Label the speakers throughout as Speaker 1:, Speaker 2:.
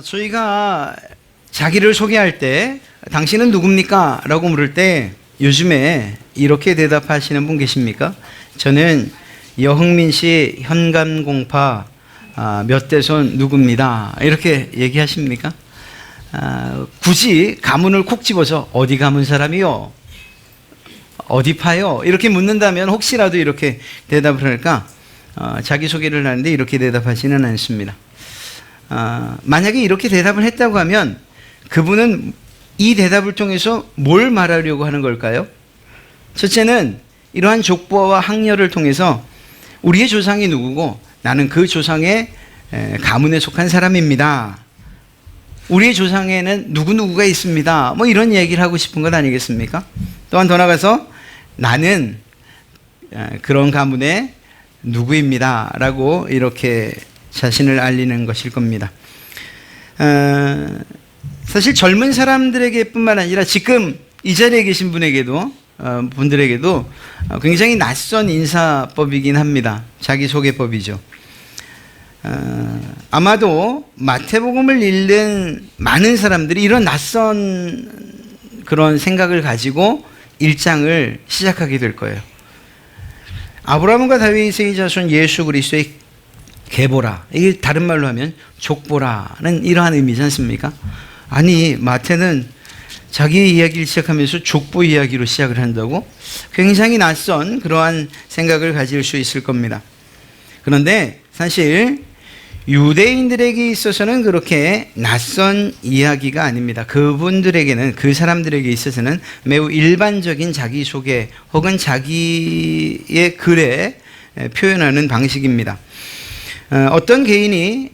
Speaker 1: 저희가 자기를 소개할 때 당신은 누굽니까? 라고 물을 때 요즘에 이렇게 대답하시는 분 계십니까? 저는 여흥민 씨 현감공파 몇 대손 누굽니다. 이렇게 얘기하십니까? 굳이 가문을 콕 집어서 어디 가문 사람이요? 어디 파요? 이렇게 묻는다면 혹시라도 이렇게 대답을 할까? 자기소개를 하는데 이렇게 대답하지는 않습니다. 만약에 이렇게 대답을 했다고 하면 그분은 이 대답을 통해서 뭘 말하려고 하는 걸까요? 첫째는 이러한 족보와 학렬을 통해서 우리의 조상이 누구고 나는 그 조상의 가문에 속한 사람입니다. 우리의 조상에는 누구누구가 있습니다. 뭐 이런 얘기를 하고 싶은 것 아니겠습니까? 또한 더 나아가서 나는 그런 가문의 누구입니다. 라고 이렇게 자신을 알리는 것일 겁니다. 사실 젊은 사람들에게 뿐만 아니라 지금 이 자리에 계신 분들에게도 굉장히 낯선 인사법이긴 합니다. 자기소개법이죠. 아마도 마태복음을 읽는 많은 사람들이 이런 낯선 그런 생각을 가지고 1장을 시작하게 될 거예요. 아브라함과 다윗의 자손 예수 그리스도의 계보라. 이게 다른 말로 하면 족보라는 이러한 의미지 않습니까? 아니, 마태는 자기 이야기를 시작하면서 족보 이야기로 시작을 한다고? 굉장히 낯선 그러한 생각을 가질 수 있을 겁니다. 그런데 사실 유대인들에게 있어서는 그렇게 낯선 이야기가 아닙니다. 그분들에게는, 그 사람들에게 있어서는 매우 일반적인 자기소개 혹은 자기의 글에 표현하는 방식입니다. 어떤 개인이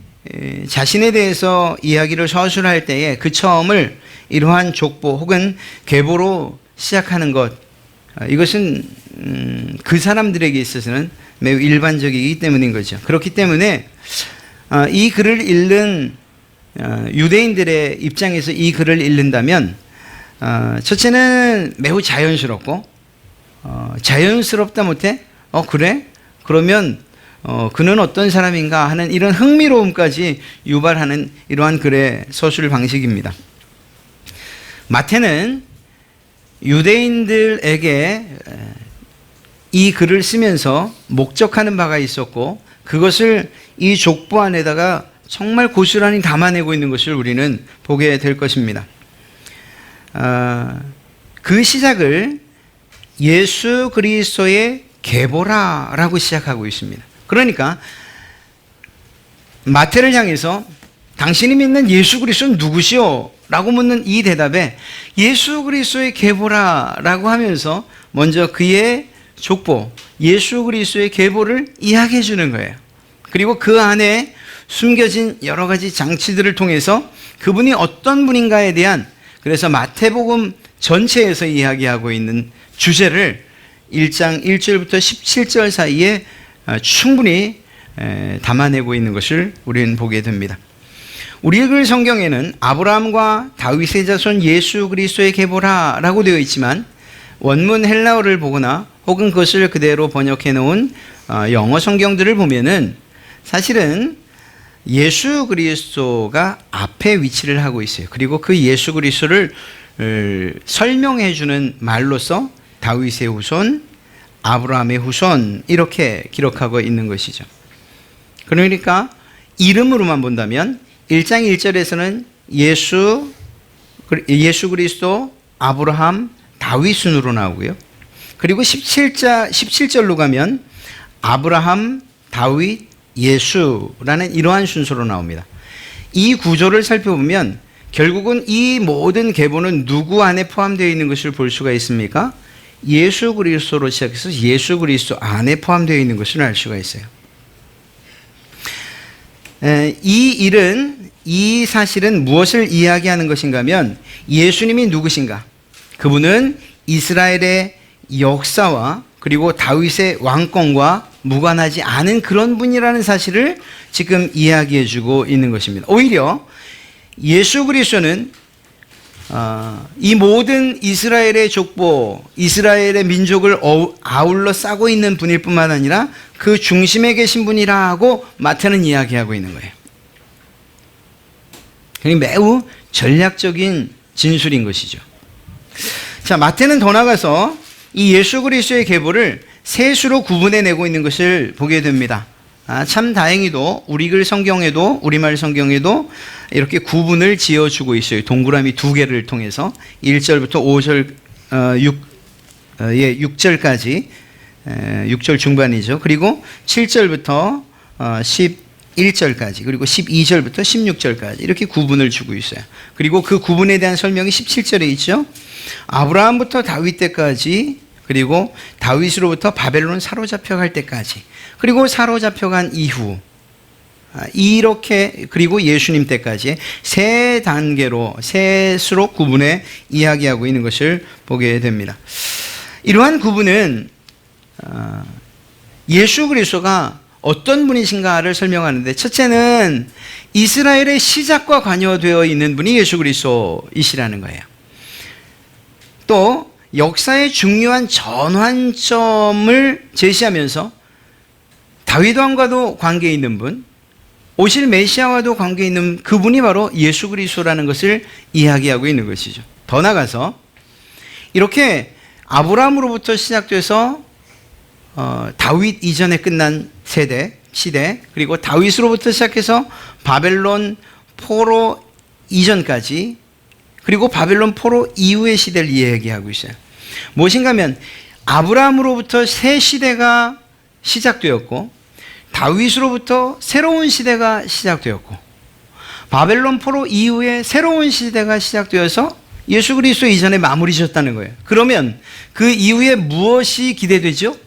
Speaker 1: 자신에 대해서 이야기를 서술할 때에 그 처음을 이러한 족보 혹은 계보로 시작하는 것, 이것은 그 사람들에게 있어서는 매우 일반적이기 때문인 거죠. 그렇기 때문에 이 글을 읽는 유대인들의 입장에서 이 글을 읽는다면 첫째는 매우 자연스럽고 자연스럽다 못해 그래? 그러면 그는 어떤 사람인가 하는 이런 흥미로움까지 유발하는 이러한 글의 서술 방식입니다. 마태는 유대인들에게 이 글을 쓰면서 목적하는 바가 있었고 그것을 이 족보 안에다가 정말 고스란히 담아내고 있는 것을 우리는 보게 될 것입니다. 그 시작을 예수 그리스도의 계보라라고 시작하고 있습니다. 그러니까 마태를 향해서 당신이 믿는 예수 그리스도는 누구시오? 라고 묻는 이 대답에 예수 그리스도의 계보라라고 하면서 먼저 그의 족보, 예수 그리스도의 계보를 이야기해 주는 거예요. 그리고 그 안에 숨겨진 여러 가지 장치들을 통해서 그분이 어떤 분인가에 대한, 그래서 마태복음 전체에서 이야기하고 있는 주제를 1장 1절부터 17절 사이에 충분히 담아내고 있는 것을 우리는 보게 됩니다. 우리 읽을 성경에는 아브라함과 다윗의 자손 예수 그리스도의 계보라라고 되어 있지만 원문 헬라어를 보거나 혹은 그것을 그대로 번역해 놓은 영어 성경들을 보면은 사실은 예수 그리스도가 앞에 위치를 하고 있어요. 그리고 그 예수 그리스도를 설명해 주는 말로서 다윗의 후손, 아브라함의 후손 이렇게 기록하고 있는 것이죠. 그러니까 이름으로만 본다면 1장 1절에서는 예수 그리스도, 아브라함, 다윗 순으로 나오고요. 그리고 17절로 가면 아브라함, 다윗, 예수라는 이러한 순서로 나옵니다. 이 구조를 살펴보면 결국은 이 모든 계보는 누구 안에 포함되어 있는 것을 볼 수가 있습니까? 예수 그리스도로 시작해서 예수 그리스도 안에 포함되어 있는 것을 알 수가 있어요. 이 사실은 무엇을 이야기하는 것인가 하면 예수님이 누구신가? 그분은 이스라엘의 역사와 그리고 다윗의 왕권과 무관하지 않은 그런 분이라는 사실을 지금 이야기해 주고 있는 것입니다. 오히려 예수 그리스도는 이 모든 이스라엘의 족보, 이스라엘의 민족을 아울러 싸고 있는 분일 뿐만 아니라 그 중심에 계신 분이라고 마태는 이야기하고 있는 거예요. 그러니까 매우 전략적인 진술인 것이죠. 자, 마태는 더 나가서 이 예수 그리스도의 계보를 세 수로 구분해내고 있는 것을 보게 됩니다. 참 다행히도 우리말 성경에도 이렇게 구분을 지어주고 있어요. 동그라미 2개를 통해서 1절부터 5절, 6절까지, 6절 중반이죠. 그리고 7절부터 11절까지, 그리고 12절부터 16절까지 이렇게 구분을 주고 있어요. 그리고 그 구분에 대한 설명이 17절에 있죠. 아브라함부터 다윗 때까지, 그리고 다윗으로부터 바벨론 사로잡혀갈 때까지, 그리고 사로잡혀간 이후, 이렇게, 그리고 예수님 때까지 세 단계로, 세 수로 구분해 이야기하고 있는 것을 보게 됩니다. 이러한 구분은 예수 그리스도가 어떤 분이신가를 설명하는데, 첫째는 이스라엘의 시작과 관여되어 있는 분이 예수 그리스도이시라는 거예요. 또 역사의 중요한 전환점을 제시하면서 다윗 왕과도 관계 있는 분, 오실 메시아와도 관계 있는 그분이 바로 예수 그리스도라는 것을 이야기하고 있는 것이죠. 더 나아가서 이렇게 아브라함으로부터 시작돼서 다윗 이전에 끝난 시대, 그리고 다윗으로부터 시작해서 바벨론 포로 이전까지, 그리고 바벨론 포로 이후의 시대를 이야기하고 있어요. 무엇인가 하면 아브라함으로부터 새 시대가 시작되었고, 다윗으로부터 새로운 시대가 시작되었고, 바벨론 포로 이후에 새로운 시대가 시작되어서 예수 그리스도 이전에 마무리 지었다는 거예요. 그러면 그 이후에 무엇이 기대되죠?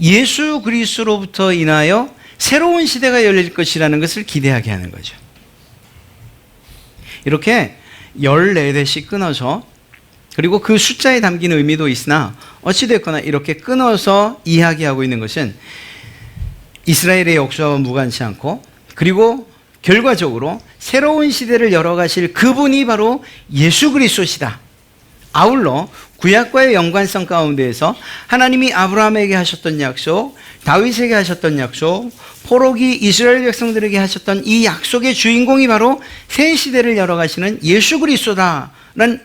Speaker 1: 예수 그리스도로부터 인하여 새로운 시대가 열릴 것이라는 것을 기대하게 하는 거죠. 이렇게 14대씩 끊어서, 그리고 그 숫자에 담긴 의미도 있으나 어찌됐거나 이렇게 끊어서 이야기하고 있는 것은 이스라엘의 역사와 무관치 않고, 그리고 결과적으로 새로운 시대를 열어가실 그분이 바로 예수 그리스도시다. 아울러 구약과의 연관성 가운데에서 하나님이 아브라함에게 하셨던 약속, 다윗에게 하셨던 약속, 포로기 이스라엘 백성들에게 하셨던 이 약속의 주인공이 바로 새 시대를 열어가시는 예수 그리스도다라는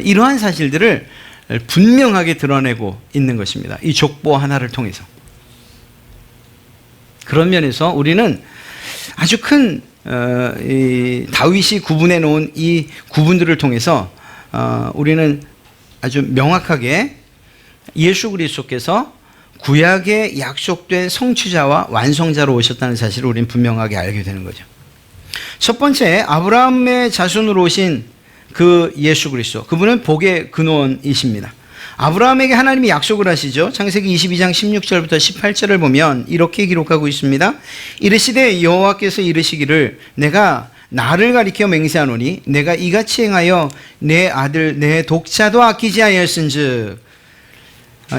Speaker 1: 이러한 사실들을 분명하게 드러내고 있는 것입니다. 이 족보 하나를 통해서. 그런 면에서 우리는 아주 큰 다윗이 구분해 놓은 이 구분들을 통해서 우리는 아주 명확하게 예수 그리스도께서 구약에 약속된 성취자와 완성자로 오셨다는 사실을 우리는 분명하게 알게 되는 거죠. 첫 번째, 아브라함의 자손으로 오신 그 예수 그리스도, 그분은 복의 근원이십니다. 아브라함에게 하나님이 약속을 하시죠. 창세기 22장 16절부터 18절을 보면 이렇게 기록하고 있습니다. 이르시되 여호와께서 이르시기를 내가 나를 가리켜 맹세하노니 내가 이같이 행하여 내 아들 내 독자도 아끼지 아니하였은즉,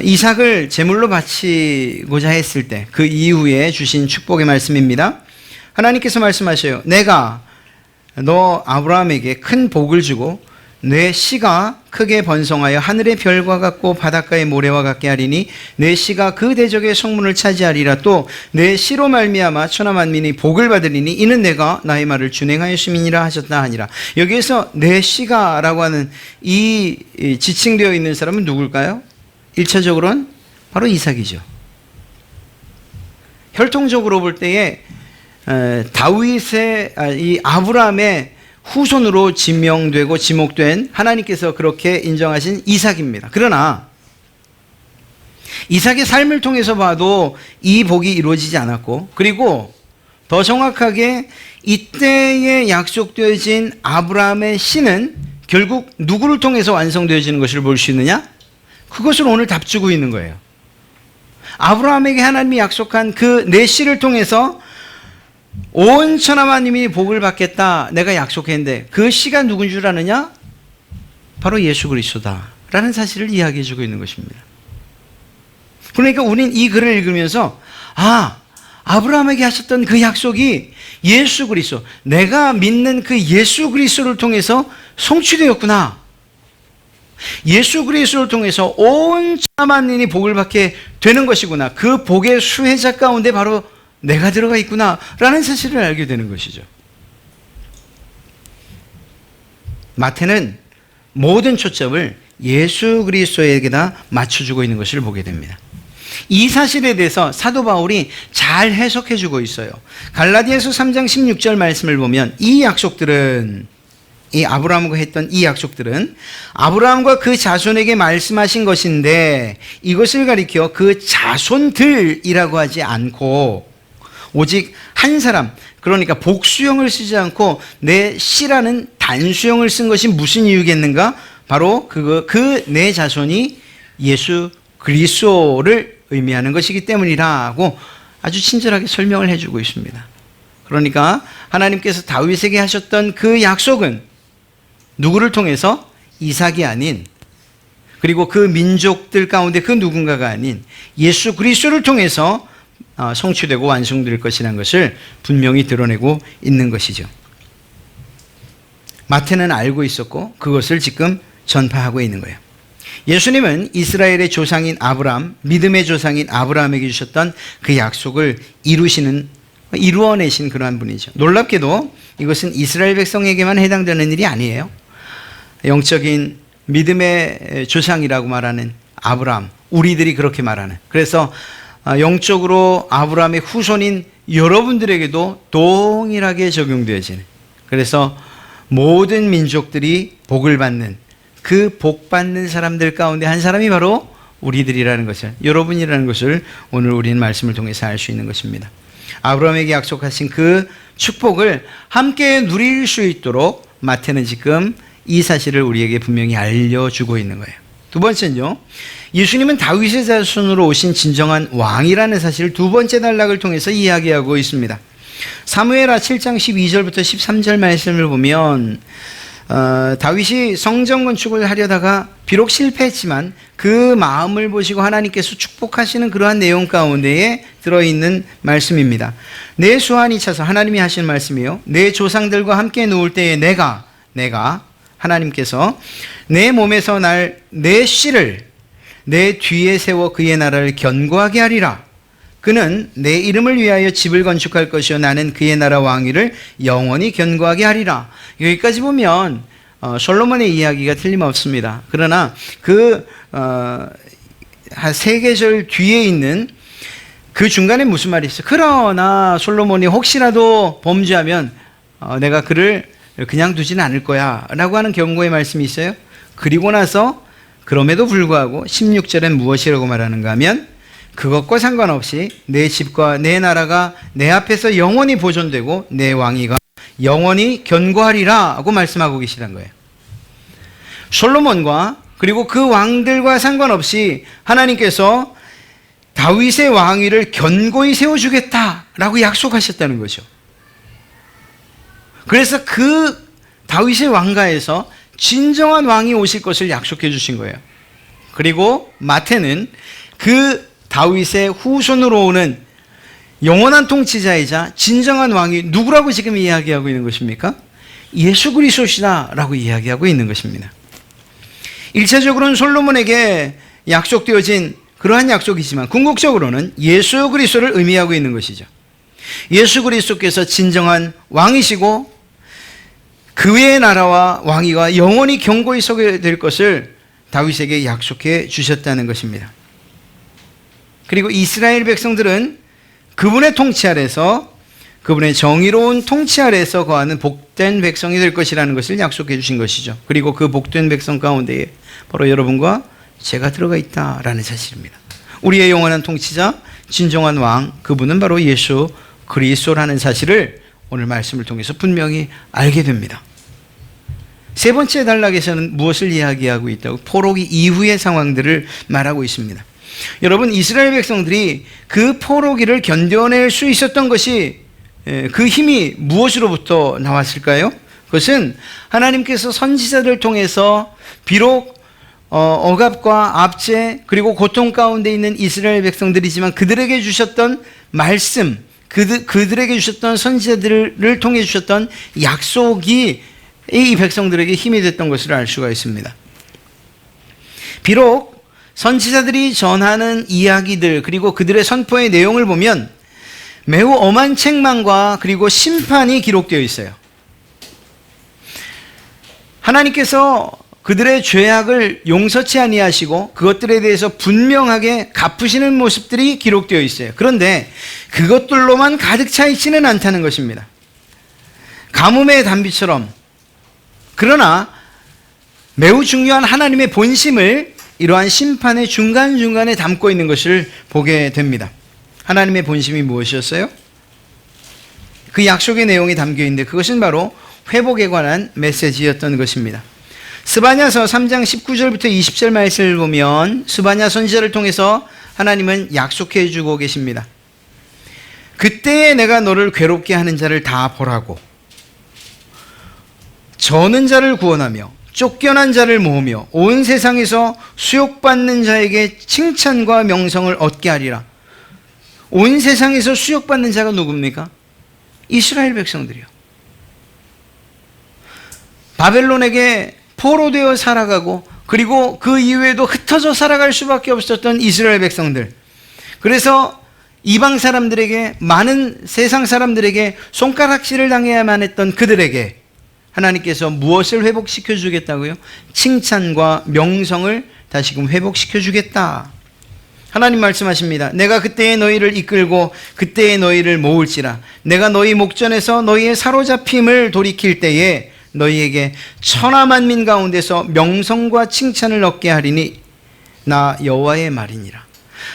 Speaker 1: 이삭을 제물로 바치고자 했을 때 그 이후에 주신 축복의 말씀입니다. 하나님께서 말씀하셔요. 내가 너 아브라함에게 큰 복을 주고 내 씨가 크게 번성하여 하늘의 별과 같고 바닷가의 모래와 같게 하리니 내 씨가 그 대적의 성문을 차지하리라. 또 내 씨로 말미암아 천하 만민이 복을 받으리니 이는 내가 나의 말을 준행하였음이니라 하셨다 하니라. 여기에서 내 씨가 라고 하는 이 지칭되어 있는 사람은 누굴까요? 1차적으로는 바로 이삭이죠. 혈통적으로 볼 때에 다윗의 이 아브라함의 후손으로 지명되고 지목된, 하나님께서 그렇게 인정하신 이삭입니다. 그러나 이삭의 삶을 통해서 봐도 이 복이 이루어지지 않았고, 그리고 더 정확하게 이때에 약속되어진 아브라함의 씨는 결국 누구를 통해서 완성되어지는 것을 볼 수 있느냐? 그것을 오늘 답주고 있는 거예요. 아브라함에게 하나님이 약속한 그 내 씨를 통해서 온 천하만민이 복을 받겠다 내가 약속했는데 그 씨가 누군 줄 아느냐? 바로 예수 그리스도다라는 사실을 이야기해 주고 있는 것입니다. 그러니까 우리는 이 글을 읽으면서 아브라함에게 하셨던 그 약속이 예수 그리스도, 내가 믿는 그 예수 그리스도를 통해서 성취되었구나. 예수 그리스도를 통해서 온 천하만민이 복을 받게 되는 것이구나. 그 복의 수혜자 가운데 바로 내가 들어가 있구나라는 사실을 알게 되는 것이죠. 마태는 모든 초점을 예수 그리스도에게다 맞춰주고 있는 것을 보게 됩니다. 이 사실에 대해서 사도 바울이 잘 해석해 주고 있어요. 갈라디아서 3장 16절 말씀을 보면 이 약속들은, 이 아브라함과 했던 이 약속들은 아브라함과 그 자손에게 말씀하신 것인데 이것을 가리켜 그 자손들이라고 하지 않고 오직 한 사람, 그러니까 복수형을 쓰지 않고 내 씨라는 단수형을 쓴 것이 무슨 이유겠는가? 바로 그 내 자손이 예수 그리스도를 의미하는 것이기 때문이라고 아주 친절하게 설명을 해주고 있습니다. 그러니까 하나님께서 다윗에게 하셨던 그 약속은 누구를 통해서? 이삭이 아닌, 그리고 그 민족들 가운데 그 누군가가 아닌 예수 그리스도를 통해서 성취되고 완성될 것이라는 것을 분명히 드러내고 있는 것이죠. 마태는 알고 있었고 그것을 지금 전파하고 있는 거예요. 예수님은 이스라엘의 조상인 아브라함, 믿음의 조상인 아브라함에게 주셨던 그 약속을 이루어내신 그러한 분이죠. 놀랍게도 이것은 이스라엘 백성에게만 해당되는 일이 아니에요. 영적인 믿음의 조상이라고 말하는 아브라함, 우리들이 그렇게 말하는, 그래서 영적으로 아브라함의 후손인 여러분들에게도 동일하게 적용되어지는, 그래서 모든 민족들이 복을 받는, 그 복 받는 사람들 가운데 한 사람이 바로 우리들이라는 것을, 여러분이라는 것을 오늘 우리는 말씀을 통해서 알 수 있는 것입니다. 아브라함에게 약속하신 그 축복을 함께 누릴 수 있도록 마태는 지금 이 사실을 우리에게 분명히 알려주고 있는 거예요. 두 번째는요, 예수님은 다윗의 자손으로 오신 진정한 왕이라는 사실을 두 번째 단락을 통해서 이야기하고 있습니다. 사무엘하 7장 12절부터 13절 말씀을 보면 다윗이 성전 건축을 하려다가 비록 실패했지만 그 마음을 보시고 하나님께서 축복하시는 그러한 내용 가운데에 들어있는 말씀입니다. 내 수완이 차서, 하나님이 하시는 말씀이에요. 내 조상들과 함께 누울 때에 내가 하나님께서 내 몸에서 내 씨를 내 뒤에 세워 그의 나라를 견고하게 하리라. 그는 내 이름을 위하여 집을 건축할 것이요 나는 그의 나라 왕위를 영원히 견고하게 하리라. 여기까지 보면 솔로몬의 이야기가 틀림없습니다. 그러나 한 세 계절 뒤에 있는 그 중간에 무슨 말이 있어요? 그러나 솔로몬이 혹시라도 범죄하면 내가 그를 그냥 두지는 않을 거야 라고 하는 경고의 말씀이 있어요. 그리고 나서 그럼에도 불구하고 16절엔 무엇이라고 말하는가 하면 그것과 상관없이 내 집과 내 나라가 내 앞에서 영원히 보존되고 내 왕위가 영원히 견고하리라 하고 말씀하고 계시는 거예요. 솔로몬과 그리고 그 왕들과 상관없이 하나님께서 다윗의 왕위를 견고히 세워주겠다라고 약속하셨다는 거죠. 그래서 그 다윗의 왕가에서 진정한 왕이 오실 것을 약속해 주신 거예요. 그리고 마태는 그 다윗의 후손으로 오는 영원한 통치자이자 진정한 왕이 누구라고 지금 이야기하고 있는 것입니까? 예수 그리스도시다라고 이야기하고 있는 것입니다. 일차적으로는 솔로몬에게 약속되어진 그러한 약속이지만 궁극적으로는 예수 그리스도를 의미하고 있는 것이죠. 예수 그리스도께서 진정한 왕이시고 그의 나라와 왕위가 영원히 견고히 서게 될 것을 다윗에게 약속해 주셨다는 것입니다. 그리고 이스라엘 백성들은 그분의 통치 아래서, 그분의 정의로운 통치 아래서 거하는 복된 백성이 될 것이라는 것을 약속해 주신 것이죠. 그리고 그 복된 백성 가운데에 바로 여러분과 제가 들어가 있다라는 사실입니다. 우리의 영원한 통치자, 진정한 왕, 그분은 바로 예수 그리스도라는 사실을 오늘 말씀을 통해서 분명히 알게 됩니다. 세 번째 단락에서는 무엇을 이야기하고 있다고? 포로기 이후의 상황들을 말하고 있습니다. 여러분, 이스라엘 백성들이 그 포로기를 견뎌낼 수 있었던 것이, 그 힘이 무엇으로부터 나왔을까요? 그것은 하나님께서 선지자들 통해서 비록 억압과 압제 그리고 고통 가운데 있는 이스라엘 백성들이지만 그들에게 주셨던 말씀, 그들에게 주셨던 선지자들을 통해 주셨던 약속이 이 백성들에게 힘이 됐던 것을 알 수가 있습니다. 비록 선지자들이 전하는 이야기들 그리고 그들의 선포의 내용을 보면 매우 엄한 책망과 그리고 심판이 기록되어 있어요. 하나님께서 그들의 죄악을 용서치 아니하시고 그것들에 대해서 분명하게 갚으시는 모습들이 기록되어 있어요. 그런데 그것들로만 가득 차 있지는 않다는 것입니다. 가뭄의 단비처럼, 그러나 매우 중요한 하나님의 본심을 이러한 심판의 중간중간에 담고 있는 것을 보게 됩니다. 하나님의 본심이 무엇이었어요? 그 약속의 내용이 담겨 있는데 그것은 바로 회복에 관한 메시지였던 것입니다. 스바냐서 3장 19절부터 20절 말씀을 보면 스바냐 선지자를 통해서 하나님은 약속해 주고 계십니다. 그때에 내가 너를 괴롭게 하는 자를 다 보라고, 저는 자를 구원하며 쫓겨난 자를 모으며 온 세상에서 수욕받는 자에게 칭찬과 명성을 얻게 하리라. 온 세상에서 수욕받는 자가 누굽니까? 이스라엘 백성들이요. 바벨론에게 포로되어 살아가고 그리고 그 이후에도 흩어져 살아갈 수밖에 없었던 이스라엘 백성들. 그래서 이방 사람들에게, 많은 세상 사람들에게 손가락질을 당해야만 했던 그들에게 하나님께서 무엇을 회복시켜 주겠다고요? 칭찬과 명성을 다시금 회복시켜 주겠다. 하나님 말씀하십니다. 내가 그때에 너희를 이끌고 그때에 너희를 모을지라. 내가 너희 목전에서 너희의 사로잡힘을 돌이킬 때에 너희에게 천하 만민 가운데서 명성과 칭찬을 얻게 하리니 나 여호와의 말이니라.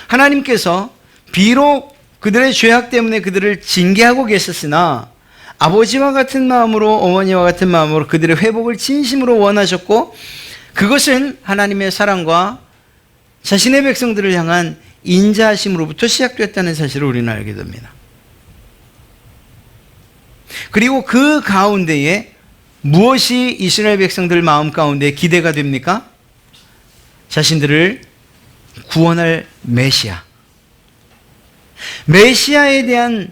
Speaker 1: 하나님께서 비록 그들의 죄악 때문에 그들을 징계하고 계셨으나 아버지와 같은 마음으로, 어머니와 같은 마음으로 그들의 회복을 진심으로 원하셨고, 그것은 하나님의 사랑과 자신의 백성들을 향한 인자하심으로부터 시작됐다는 사실을 우리는 알게 됩니다. 그리고 그 가운데에 무엇이 이스라엘 백성들 마음 가운데 기대가 됩니까? 자신들을 구원할 메시아. 메시아에 대한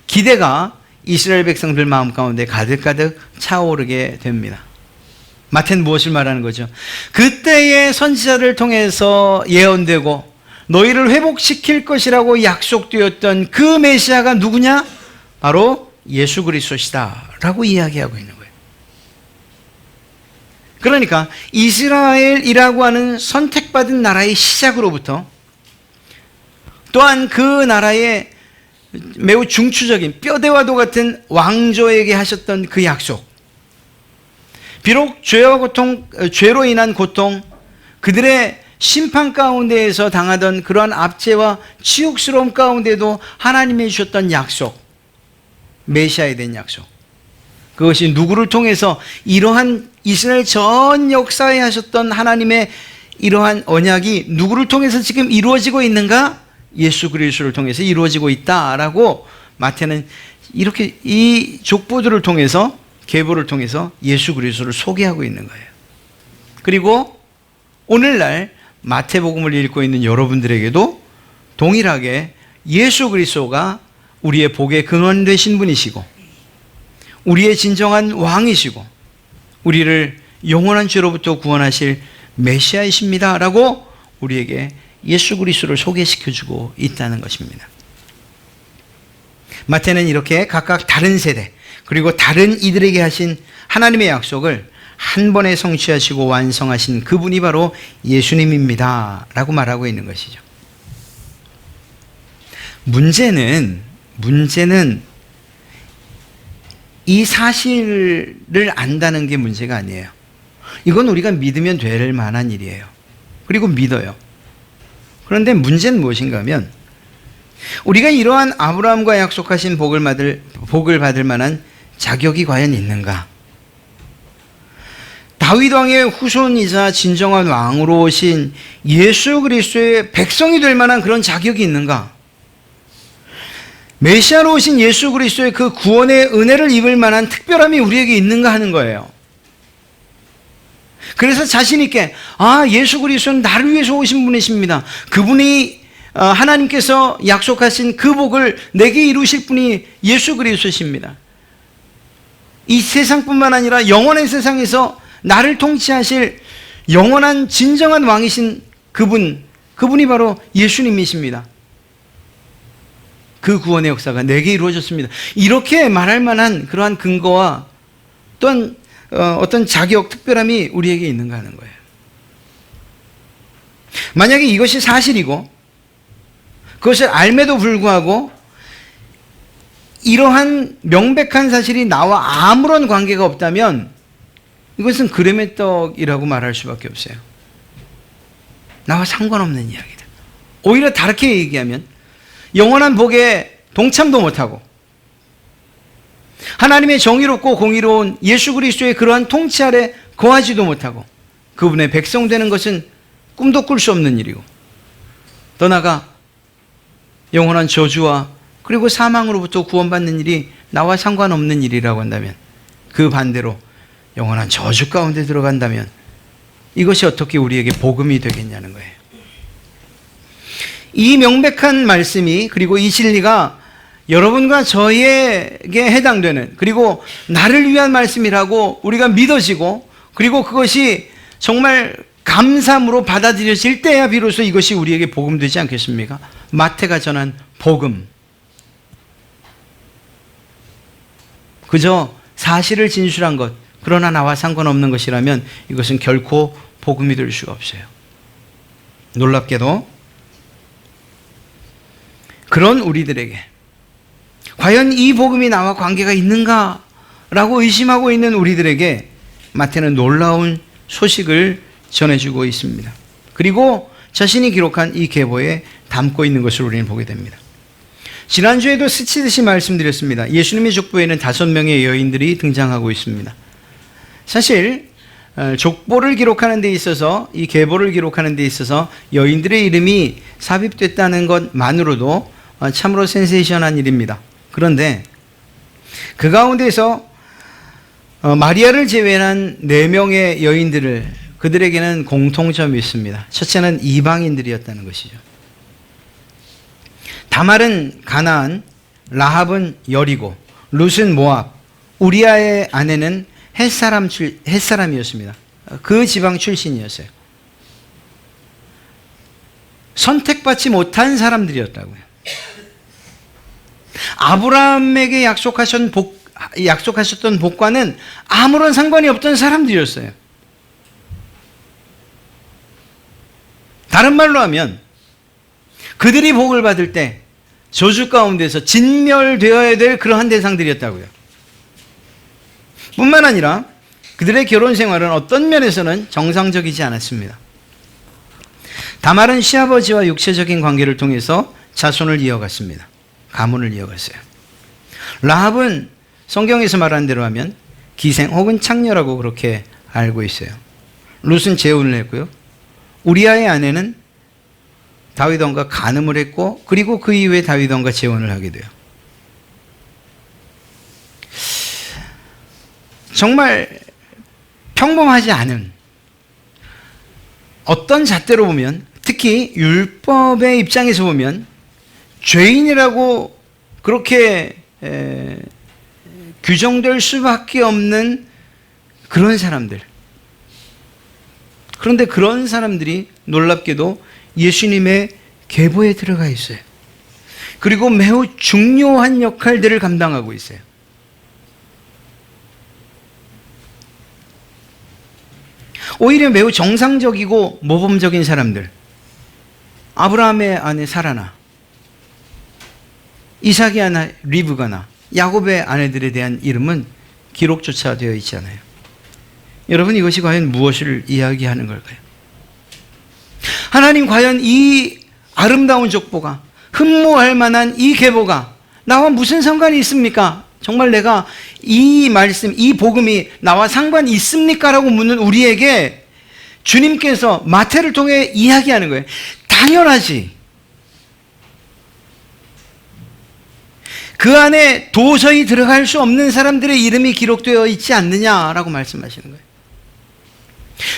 Speaker 1: 기대가 이스라엘 백성들 마음 가운데 가득가득 차오르게 됩니다. 마태는 무엇을 말하는 거죠? 그때의 선지자를 통해서 예언되고 너희를 회복시킬 것이라고 약속되었던 그 메시아가 누구냐? 바로 예수 그리스도시다 라고 이야기하고 있는 거예요. 그러니까 이스라엘이라고 하는 선택받은 나라의 시작으로부터 또한 그 나라의 매우 중추적인 뼈대와도 같은 왕조에게 하셨던 그 약속, 비록 죄와 고통, 죄로 인한 고통, 그들의 심판 가운데에서 당하던 그러한 압제와 치욕스러움 가운데도 하나님이 주셨던 약속, 메시아에 대한 약속, 그것이 누구를 통해서 이러한 이스라엘 전 역사에 하셨던 하나님의 이러한 언약이 누구를 통해서 지금 이루어지고 있는가? 예수 그리스도를 통해서 이루어지고 있다라고 마태는 이렇게 이 족보들을 통해서, 계보를 통해서 예수 그리스도를 소개하고 있는 거예요. 그리고 오늘날 마태복음을 읽고 있는 여러분들에게도 동일하게 예수 그리스도가 우리의 복의 근원 되신 분이시고 우리의 진정한 왕이시고 우리를 영원한 죄로부터 구원하실 메시아이십니다 라고 우리에게 예수 그리스도를 소개시켜주고 있다는 것입니다. 마태는 이렇게 각각 다른 세대 그리고 다른 이들에게 하신 하나님의 약속을 한 번에 성취하시고 완성하신 그분이 바로 예수님입니다 라고 말하고 있는 것이죠. 문제는 이 사실을 안다는 게 문제가 아니에요. 이건 우리가 믿으면 될 만한 일이에요. 그리고 믿어요. 그런데 문제는 무엇인가 하면 우리가 이러한 아브라함과 약속하신 복을 받을 만한 자격이 과연 있는가? 다윗 왕의 후손이자 진정한 왕으로 오신 예수 그리스도의 백성이 될 만한 그런 자격이 있는가? 메시아로 오신 예수 그리스도의 그 구원의 은혜를 입을 만한 특별함이 우리에게 있는가 하는 거예요. 그래서 자신 있게 예수 그리스도는 나를 위해서 오신 분이십니다. 그분이 하나님께서 약속하신 그 복을 내게 이루실 분이 예수 그리스도십니다. 이 세상뿐만 아니라 영원한 세상에서 나를 통치하실 영원한 진정한 왕이신 그분이 바로 예수님이십니다. 그 구원의 역사가 내게 이루어졌습니다. 이렇게 말할 만한 그러한 근거와 또한 어떤 자격, 특별함이 우리에게 있는가 하는 거예요. 만약에 이것이 사실이고 그것을 알매도 불구하고 이러한 명백한 사실이 나와 아무런 관계가 없다면 이것은 그램의 떡이라고 말할 수밖에 없어요. 나와 상관없는 이야기다. 오히려 다르게 얘기하면 영원한 복에 동참도 못하고 하나님의 정의롭고 공의로운 예수 그리스도의 그러한 통치 아래 거하지도 못하고 그분의 백성 되는 것은 꿈도 꿀 수 없는 일이고 더 나아가 영원한 저주와 그리고 사망으로부터 구원받는 일이 나와 상관없는 일이라고 한다면 그 반대로 영원한 저주 가운데 들어간다면 이것이 어떻게 우리에게 복음이 되겠냐는 거예요. 이 명백한 말씀이 그리고 이 진리가 여러분과 저에게 해당되는 그리고 나를 위한 말씀이라고 우리가 믿어지고 그리고 그것이 정말 감사함으로 받아들여질 때야 비로소 이것이 우리에게 복음 되지 않겠습니까? 마태가 전한 복음. 그저 사실을 진술한 것, 그러나 나와 상관없는 것이라면 이것은 결코 복음이 될 수가 없어요. 놀랍게도 그런 우리들에게 과연 이 복음이 나와 관계가 있는가라고 의심하고 있는 우리들에게 마태는 놀라운 소식을 전해주고 있습니다. 그리고 자신이 기록한 이 계보에 담고 있는 것을 우리는 보게 됩니다. 지난주에도 스치듯이 말씀드렸습니다. 예수님의 족보에는 5명의 여인들이 등장하고 있습니다. 사실 족보를 기록하는 데 있어서 이 계보를 기록하는 데 있어서 여인들의 이름이 삽입됐다는 것만으로도 참으로 센세이션한 일입니다. 그런데 그 가운데서 마리아를 제외한 4명의 여인들을 그들에게는 공통점이 있습니다. 첫째는 이방인들이었다는 것이죠. 다말은 가나안, 라합은 여리고, 룻은 모압, 우리아의 아내는 헷사람이었습니다. 그 지방 출신이었어요. 선택받지 못한 사람들이었다고요. 아브라함에게 약속하셨던 복과는 아무런 상관이 없던 사람들이었어요. 다른 말로 하면 그들이 복을 받을 때 저주 가운데서 진멸되어야 될 그러한 대상들이었다고요. 뿐만 아니라 그들의 결혼 생활은 어떤 면에서는 정상적이지 않았습니다. 다말은 시아버지와 육체적인 관계를 통해서 자손을 이어갔습니다. 가문을 이어갔어요. 라합은 성경에서 말하는 대로 하면 기생 혹은 창녀라고 그렇게 알고 있어요. 룻은 재혼을 했고요. 우리아의 아내는 다윗 왕과 간음을 했고 그리고 그 이후에 다윗 왕과 재혼을 하게 돼요. 정말 평범하지 않은 어떤 잣대로 보면 특히 율법의 입장에서 보면 죄인이라고 그렇게 규정될 수밖에 없는 그런 사람들. 그런데 그런 사람들이 놀랍게도 예수님의 계보에 들어가 있어요. 그리고 매우 중요한 역할들을 감당하고 있어요. 오히려 매우 정상적이고 모범적인 사람들, 아브라함의 아내 사라나, 이삭의 아내 리브가나, 야곱의 아내들에 대한 이름은 기록조차 되어 있지 않아요. 여러분, 이것이 과연 무엇을 이야기하는 걸까요? 하나님, 과연 이 아름다운 족보가, 흠모할 만한 이 계보가 나와 무슨 상관이 있습니까? 정말 내가 이 말씀, 이 복음이 나와 상관이 있습니까? 라고 묻는 우리에게 주님께서 마태를 통해 이야기하는 거예요. 당연하지. 그 안에 도저히 들어갈 수 없는 사람들의 이름이 기록되어 있지 않느냐라고 말씀하시는 거예요.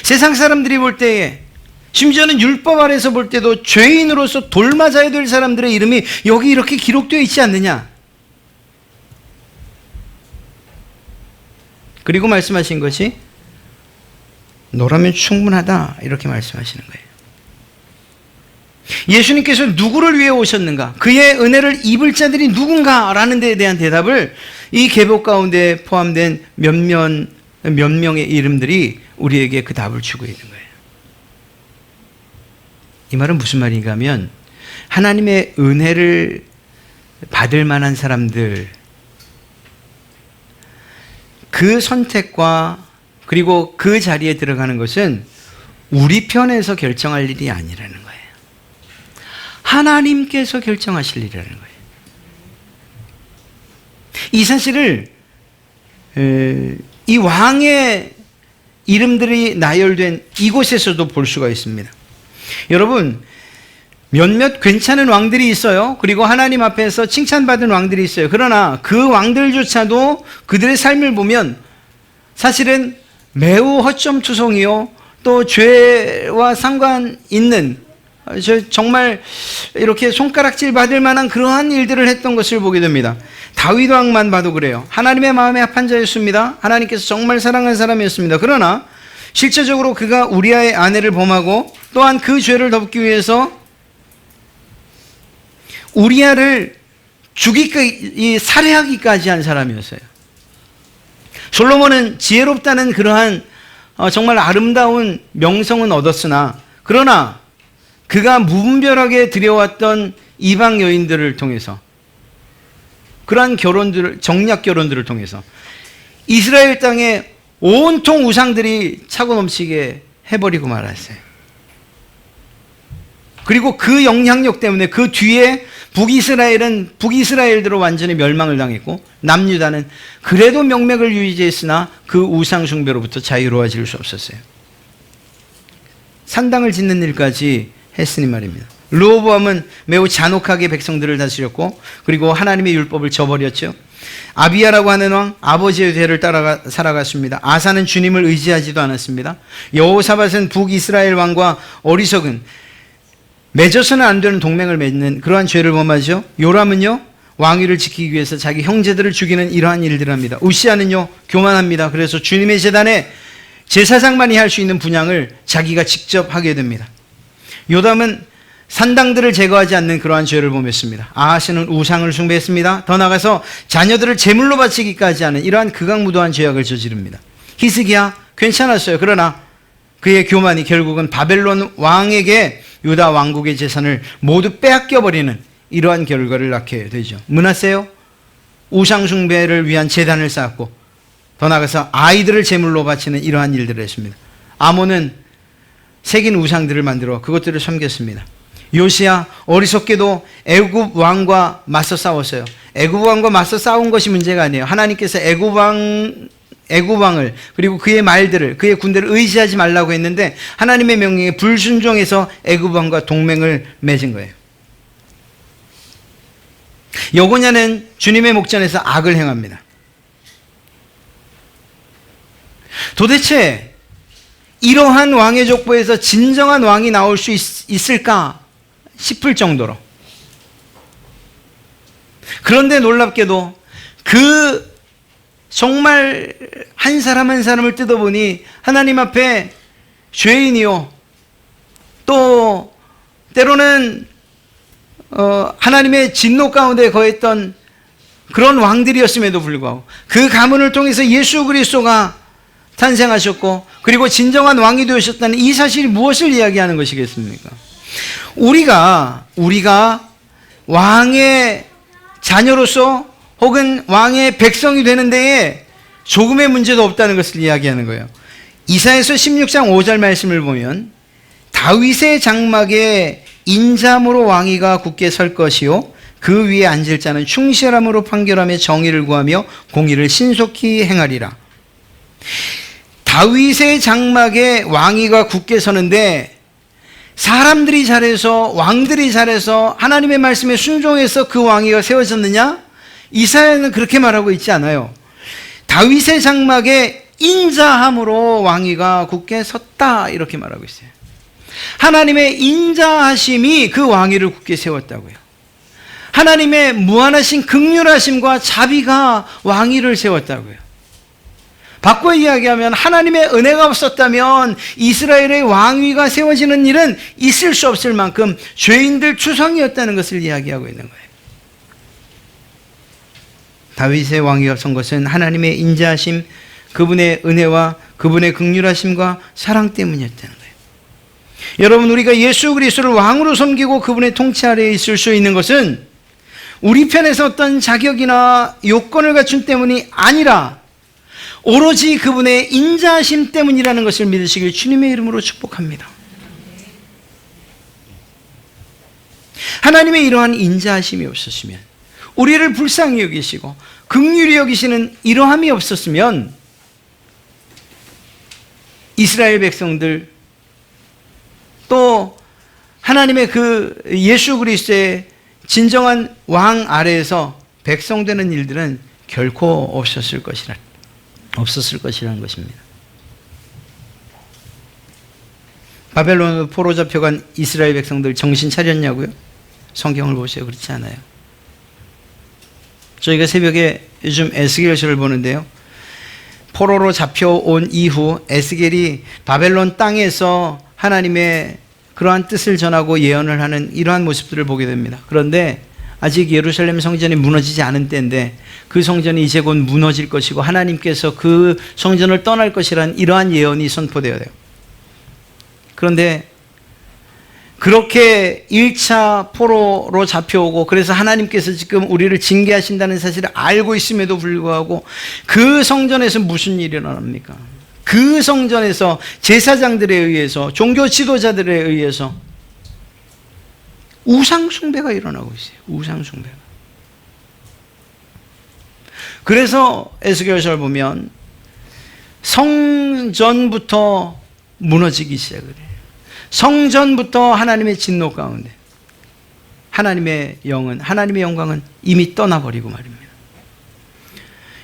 Speaker 1: 세상 사람들이 볼 때에, 심지어는 율법 아래서 볼 때도 죄인으로서 돌맞아야 될 사람들의 이름이 여기 이렇게 기록되어 있지 않느냐. 그리고 말씀하신 것이 너라면 충분하다, 이렇게 말씀하시는 거예요. 예수님께서 누구를 위해 오셨는가? 그의 은혜를 입을 자들이 누군가? 라는 데에 대한 대답을 이 계보 가운데 포함된 몇 명의 이름들이 우리에게 그 답을 주고 있는 거예요. 이 말은 무슨 말인가 하면 하나님의 은혜를 받을 만한 사람들, 그 선택과 그리고 그 자리에 들어가는 것은 우리 편에서 결정할 일이 아니라는 거예요. 하나님께서 결정하실 일이라는 거예요. 이 사실을 이 왕의 이름들이 나열된 이곳에서도 볼 수가 있습니다. 여러분, 몇몇 괜찮은 왕들이 있어요. 그리고 하나님 앞에서 칭찬받은 왕들이 있어요. 그러나 그 왕들조차도 그들의 삶을 보면 사실은 매우 허점투성이요, 또 죄와 상관 있는, 정말 이렇게 손가락질 받을 만한 그러한 일들을 했던 것을 보게 됩니다. 다윗 왕만 봐도 그래요. 하나님의 마음에 합한 자였습니다. 하나님께서 정말 사랑한 사람이었습니다. 그러나 실제적으로 그가 우리아의 아내를 범하고 또한 그 죄를 덮기 위해서 우리아를 살해하기까지 한 사람이었어요. 솔로몬은 지혜롭다는 그러한 정말 아름다운 명성은 얻었으나, 그러나 그가 무분별하게 들여왔던 이방 여인들을 통해서, 그러한 정략 결혼들을 통해서 이스라엘 땅에 온통 우상들이 차고 넘치게 해버리고 말았어요. 그리고 그 영향력 때문에 그 뒤에 북이스라엘대로 완전히 멸망을 당했고, 남유다는 그래도 명맥을 유지했으나 그 우상 숭배로부터 자유로워질 수 없었어요. 산당을 짓는 일까지 했으니 말입니다. 르호보암은 매우 잔혹하게 백성들을 다스렸고, 그리고 하나님의 율법을 저버렸죠. 아비야라고 하는 왕, 아버지의 뒤를 따라 살아갔습니다. 아사는 주님을 의지하지도 않았습니다. 여호사밧은 북이스라엘 왕과 어리석은 맺어서는 안 되는 동맹을 맺는 그러한 죄를 범하죠. 요람은요, 왕위를 지키기 위해서 자기 형제들을 죽이는 이러한 일들을 합니다. 우시아는요, 교만합니다. 그래서 주님의 제단에 제사장만이 할 수 있는 분향을 자기가 직접 하게 됩니다. 요담은 산당들을 제거하지 않는 그러한 죄를 범했습니다. 아하스는 우상을 숭배했습니다. 더 나아가서 자녀들을 제물로 바치기까지 하는 이러한 극악무도한 죄악을 저지릅니다. 히스기야 괜찮았어요. 그러나 그의 교만이 결국은 바벨론 왕에게 유다 왕국의 재산을 모두 빼앗겨버리는 이러한 결과를 낳게 되죠. 므낫세요, 우상 숭배를 위한 제단을 쌓았고, 더 나아가서 아이들을 제물로 바치는 이러한 일들을 했습니다. 아몬은 새긴 우상들을 만들어 그것들을 섬겼습니다. 요시야 어리석게도 애굽 왕과 맞서 싸웠어요. 애굽 왕과 맞서 싸운 것이 문제가 아니에요. 하나님께서 애굽 왕을, 그리고 그의 말들을, 그의 군대를 의지하지 말라고 했는데 하나님의 명령에 불순종해서 애굽 왕과 동맹을 맺은 거예요. 여고냐는 주님의 목전에서 악을 행합니다. 도대체 이러한 왕의 족보에서 진정한 왕이 나올 수 있을까 싶을 정도로. 그런데 놀랍게도 그 정말 한 사람 한 사람을 뜯어보니 하나님 앞에 죄인이요, 또 때로는 하나님의 진노 가운데 거했던 그런 왕들이었음에도 불구하고 그 가문을 통해서 예수 그리스도가 탄생하셨고, 그리고 진정한 왕이 되셨다는 이 사실이 무엇을 이야기하는 것이겠습니까? 우리가 왕의 자녀로서 혹은 왕의 백성이 되는 데에 조금의 문제도 없다는 것을 이야기하는 거예요. 이사야서 16장 5절 말씀을 보면 다윗의 장막에 인자함으로 왕위가 굳게 설 것이요 그 위에 앉을 자는 충실함으로 판결하며 정의를 구하며 공의를 신속히 행하리라. 다윗의 장막에 왕위가 굳게 서는데 사람들이 잘해서, 왕들이 잘해서 하나님의 말씀에 순종해서 그 왕위가 세워졌느냐? 이사야는 그렇게 말하고 있지 않아요. 다윗의 장막에 인자함으로 왕위가 굳게 섰다, 이렇게 말하고 있어요. 하나님의 인자하심이 그 왕위를 굳게 세웠다고요. 하나님의 무한하신 긍휼하심과 자비가 왕위를 세웠다고요. 바꿔 이야기하면 하나님의 은혜가 없었다면 이스라엘의 왕위가 세워지는 일은 있을 수 없을 만큼 죄인들 추상이었다는 것을 이야기하고 있는 거예요. 다윗의 왕위가 선 것은 하나님의 인자하심, 그분의 은혜와 그분의 긍휼하심과 사랑 때문이었다는 거예요. 여러분, 우리가 예수 그리스도를 왕으로 섬기고 그분의 통치 아래에 있을 수 있는 것은 우리 편에서 어떤 자격이나 요건을 갖춘 때문이 아니라 오로지 그분의 인자하심 때문이라는 것을 믿으시길 주님의 이름으로 축복합니다. 하나님의 이러한 인자하심이 없었으면, 우리를 불쌍히 여기시고 긍휼히 여기시는 이러함이 없었으면 이스라엘 백성들, 또 하나님의 그 예수 그리스도의 진정한 왕 아래에서 백성되는 일들은 결코 없었을 것이라는 것입니다. 바벨론으로 포로 잡혀간 이스라엘 백성들 정신 차렸냐고요? 성경을 보세요. 그렇지 않아요. 저희가 새벽에 요즘 에스겔서를 보는데요, 포로로 잡혀온 이후 에스겔이 바벨론 땅에서 하나님의 그러한 뜻을 전하고 예언을 하는 이러한 모습들을 보게 됩니다. 그런데 아직 예루살렘 성전이 무너지지 않은 때인데 그 성전이 이제 곧 무너질 것이고 하나님께서 그 성전을 떠날 것이라는 이러한 예언이 선포되어요. 그런데 그렇게 1차 포로로 잡혀오고, 그래서 하나님께서 지금 우리를 징계하신다는 사실을 알고 있음에도 불구하고 그 성전에서 무슨 일이 일어납니까? 그 성전에서 제사장들에 의해서, 종교 지도자들에 의해서 우상숭배가 일어나고 있어요. 우상숭배가. 그래서 에스겔서를 보면 성전부터 무너지기 시작을 해요. 성전부터 하나님의 진노 가운데 하나님의 영은, 하나님의 영광은 이미 떠나버리고 말입니다.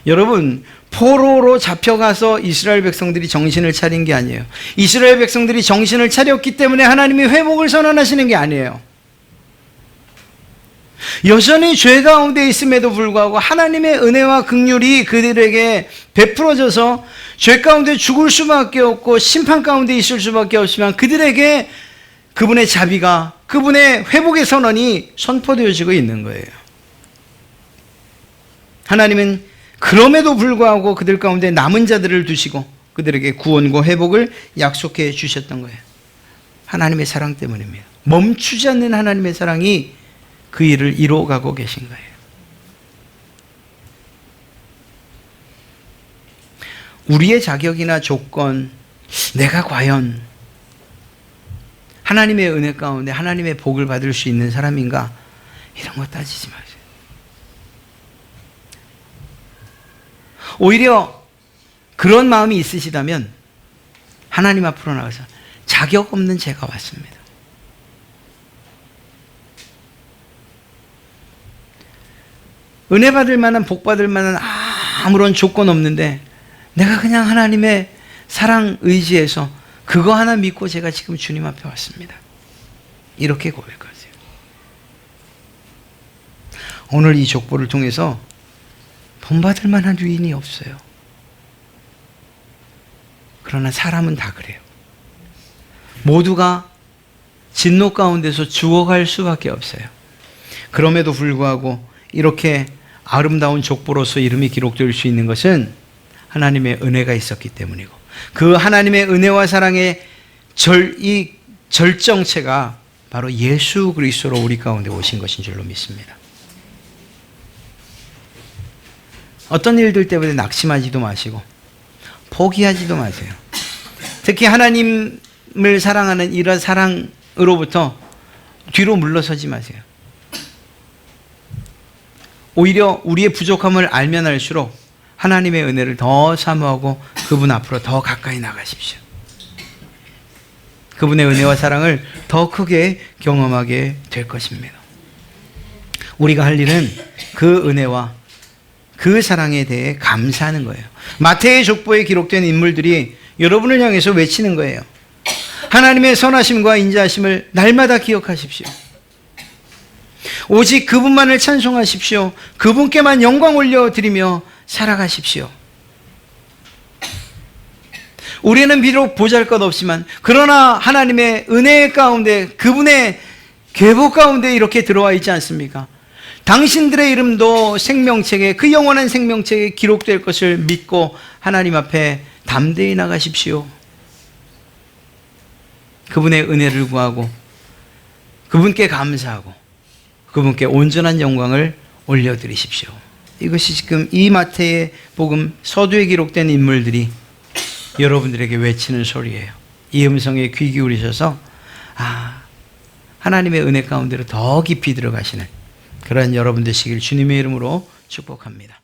Speaker 1: 여러분, 포로로 잡혀가서 이스라엘 백성들이 정신을 차린 게 아니에요. 이스라엘 백성들이 정신을 차렸기 때문에 하나님이 회복을 선언하시는 게 아니에요. 여전히 죄 가운데 있음에도 불구하고 하나님의 은혜와 긍휼이 그들에게 베풀어져서 죄 가운데 죽을 수밖에 없고 심판 가운데 있을 수밖에 없지만 그들에게 그분의 자비가, 그분의 회복의 선언이 선포되어지고 있는 거예요. 하나님은 그럼에도 불구하고 그들 가운데 남은 자들을 두시고 그들에게 구원과 회복을 약속해 주셨던 거예요. 하나님의 사랑 때문입니다. 멈추지 않는 하나님의 사랑이 그 일을 이루어가고 계신 거예요. 우리의 자격이나 조건, 내가 과연 하나님의 은혜 가운데 하나님의 복을 받을 수 있는 사람인가, 이런 거 따지지 마세요. 오히려 그런 마음이 있으시다면 하나님 앞으로 나가서 자격 없는 제가 왔습니다. 은혜 받을 만한, 복 받을 만한 아무런 조건 없는데 내가 그냥 하나님의 사랑 의지해서 그거 하나 믿고 제가 지금 주님 앞에 왔습니다. 이렇게 고백하세요. 오늘 이 족보를 통해서 본받을 만한 유인이 없어요. 그러나 사람은 다 그래요. 모두가 진노 가운데서 죽어갈 수밖에 없어요. 그럼에도 불구하고 이렇게 아름다운 족보로서 이름이 기록될 수 있는 것은 하나님의 은혜가 있었기 때문이고, 그 하나님의 은혜와 사랑의 이 절정체가 바로 예수 그리스도로 우리 가운데 오신 것인 줄로 믿습니다. 어떤 일들 때문에 낙심하지도 마시고 포기하지도 마세요. 특히 하나님을 사랑하는 이런 사랑으로부터 뒤로 물러서지 마세요. 오히려 우리의 부족함을 알면 알수록 하나님의 은혜를 더 사모하고 그분 앞으로 더 가까이 나가십시오. 그분의 은혜와 사랑을 더 크게 경험하게 될 것입니다. 우리가 할 일은 그 은혜와 그 사랑에 대해 감사하는 거예요. 마태의 족보에 기록된 인물들이 여러분을 향해서 외치는 거예요. 하나님의 선하심과 인자하심을 날마다 기억하십시오. 오직 그분만을 찬송하십시오. 그분께만 영광 올려드리며 살아가십시오. 우리는 비록 보잘것없지만 그러나 하나님의 은혜 가운데 그분의 계보 가운데 이렇게 들어와 있지 않습니까? 당신들의 이름도 생명책에 그 영원한 생명책에 기록될 것을 믿고 하나님 앞에 담대히 나가십시오. 그분의 은혜를 구하고 그분께 감사하고 그분께 온전한 영광을 올려드리십시오. 이것이 지금 이 마태의 복음 서두에 기록된 인물들이 여러분들에게 외치는 소리예요. 이 음성에 귀 기울이셔서 하나님의 은혜 가운데로 더 깊이 들어가시는 그런 여러분 되시길 주님의 이름으로 축복합니다.